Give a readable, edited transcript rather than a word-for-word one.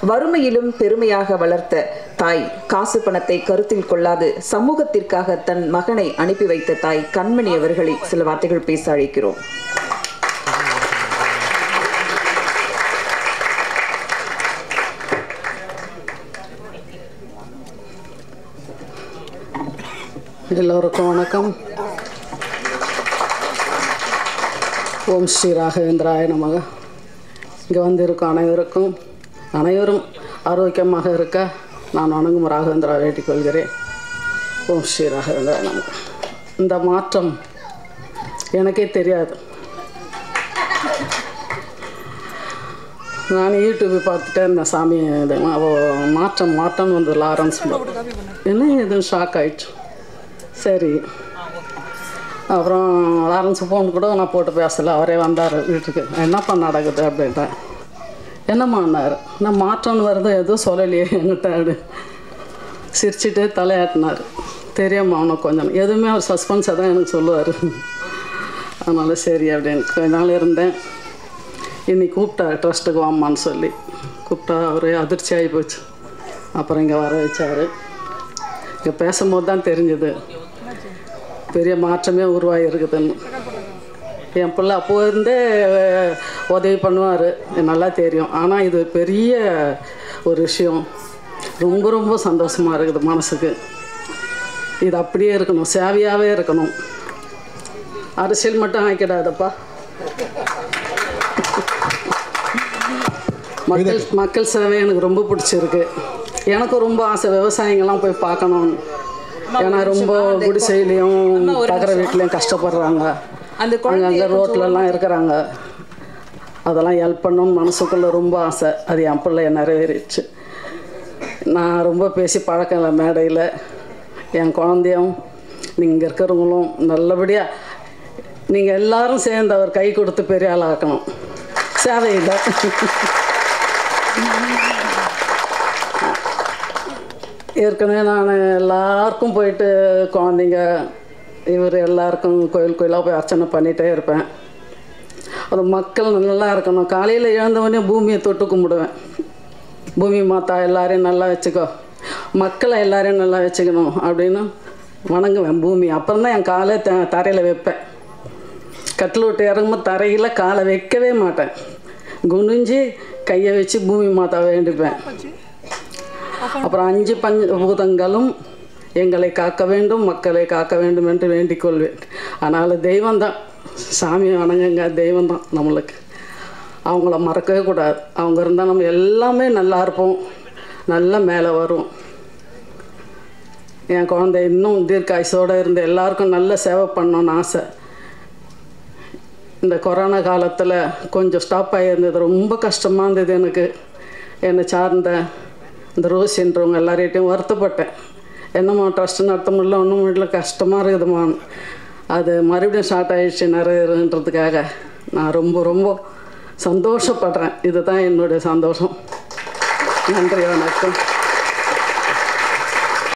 வறுமையிலும் பெருமையாக வளர்த்த தாய், காசு பணத்தை கருத்தில் கொள்ளாது சமூகத்திற்காக தன் மகனை அனுப்பி வைத்த தாய் கண்மணி அவர்களை சில வார்த்தைகள் பேச அழைக்கிறோம். எல்லோருக்கும் வணக்கம். ஓம் ஸ்ரீ ராகவேந்திராய நமக. இங்கே வந்திருக்கும் அனைவரும் ஆரோக்கியமாக இருக்க நான் வணங்கும் ராகவேந்திரா வேண்டிக் கொள்கிறேன். ஓம் ஸ்ரீ ராகவேந்திராய நமக. இந்த மாற்றம் எனக்கே தெரியாது. நான் யூடியூப் பார்த்துட்டே இருந்தேன். சாமி மாற்றம் வந்து லாரன்ஸ் என்ன எதுவும் ஷாக் ஆயிடுச்சு. சரி, அப்புறம் லாரன்ஸ் ஃபோன் கூட நான் போட்டு பேசலை. அவரே வந்தார் வீட்டுக்கு. என்னப்பா நடக்குது அப்படின்ட்டேன். என்னம்மான்னார். நான் மாற்றம்னு வருது எதுவும் சொல்லலையே என்கிட்ட அப்படி சிரிச்சுட்டு தலையாட்டினார். தெரியாமல் அவனுக்கு கொஞ்சம் எதுவுமே அவர் சஸ்பென்ஸாக தான் எனக்கு சொல்லுவார். அதனால் சரி அப்படின்னு கொஞ்ச நாள் இருந்தேன். இன்னைக்கு கூப்பிட்டார் ட்ரஸ்ட்டுக்கு வாம்மான்னு சொல்லி கூப்பிட்டா அவரே அதிர்ச்சி ஆகி போச்சு. அப்புறம் இங்கே வர வச்சார். இங்கே பேசும்போது தான் தெரிஞ்சுது பெரிய மாற்றமே உருவாகி இருக்குதுன்னு. என் பிள்ளை அப்போது இருந்தே உதவி பண்ணுவார், நல்லா தெரியும். ஆனால் இது பெரிய ஒரு விஷயம். ரொம்ப ரொம்ப சந்தோஷமாக இருக்குது மனசுக்கு. இது அப்படியே இருக்கணும், சேவையாகவே இருக்கணும். அரசியல் மட்டும் ஆக்கிடாதப்பா. மக்கள் சேவை எனக்கு ரொம்ப பிடிச்சிருக்கு. எனக்கும் ரொம்ப ஆசை விவசாயிங்கெல்லாம் போய் பார்க்கணும்னு. ஏன்னா ரொம்ப குடிசையிலையும் தகர வீட்லேயும் கஷ்டப்படுறாங்க. அங்கங்கே ரோட்லலாம் இருக்கிறாங்க. அதெல்லாம் ஹெல்ப் பண்ணணும்னு மனசுக்குள்ளே ரொம்ப ஆசை. அது என் பிள்ளை நிறைவேறிடுச்சு. நான் ரொம்ப பேசி பழக்கம் இல்லை மேடையில். என் குழந்தையும் நீங்கள் இருக்கிறவங்களும் நல்லபடியாக நீங்கள் எல்லோரும் சேர்ந்து அவர் கை கொடுத்து பெரிய ஆள் ஆக்கணும். சேவையில் ஏற்கனவே நான் எல்லாருக்கும் போயிட்டு குழந்தைங்க இவர் எல்லாருக்கும் கோயிலாக போய் அர்ச்சனை பண்ணிகிட்டே இருப்பேன். அது மக்கள் நல்லா இருக்கணும். காலையில் எழுந்தவொடனே பூமியை தொட்டு கும்பிடுவேன். பூமி மாதா எல்லாரையும் நல்லா வச்சுக்கோ, மக்களை எல்லாரையும் நல்லா வச்சுக்கணும் அப்படின்னு வணங்குவேன் பூமி. அப்புறம் தான் என் காலை தரையில் வைப்பேன். கட்டில் விட்டு இறங்கும்போது தரையில் காலை வைக்கவே மாட்டேன். குனிஞ்சு கையை வச்சு பூமி மாதாவை வேண்டிப்பேன். அப்புறம் 5 பஞ்சபூதங்களும் எங்களை காக்க வேண்டும், மக்களை காக்க வேண்டும் என்று வேண்டிக் கொள்வேன். அதனால் தெய்வம்தான், சாமியை வணங்குங்க, தெய்வம்தான் நம்மளுக்கு. அவங்கள மறக்கவே கூடாது. அவங்க இருந்தால் நம்ம எல்லாமே நல்லா இருப்போம், நல்லா மேலே வரும். என் குழந்தை இன்னும் தீர்க்காயுசோடு இருந்து எல்லாருக்கும் நல்ல சேவை பண்ணணும்னு ஆசை. இந்த கொரோனா காலத்தில் கொஞ்சம் ஸ்டாப் ஆகியிருந்தது. ரொம்ப கஷ்டமாக இருந்தது எனக்கு. என்னை சார்ந்த இந்த ரோசின்றவங்க எல்லார்கிட்டையும் வருத்தப்பட்டேன். என்னம்மா ட்ரஸ்ட்டு நடத்த முடியல, ஒன்றும் முடியல, கஷ்டமாக இருக்குதுமா. அது மறுபடியும் ஸ்டார்ட் ஆகிடுச்சு நிறைவேறுன்றதுக்காக நான் ரொம்ப ரொம்ப சந்தோஷப்படுறேன். இதுதான் என்னுடைய சந்தோஷம். நன்றி, வணக்கம்.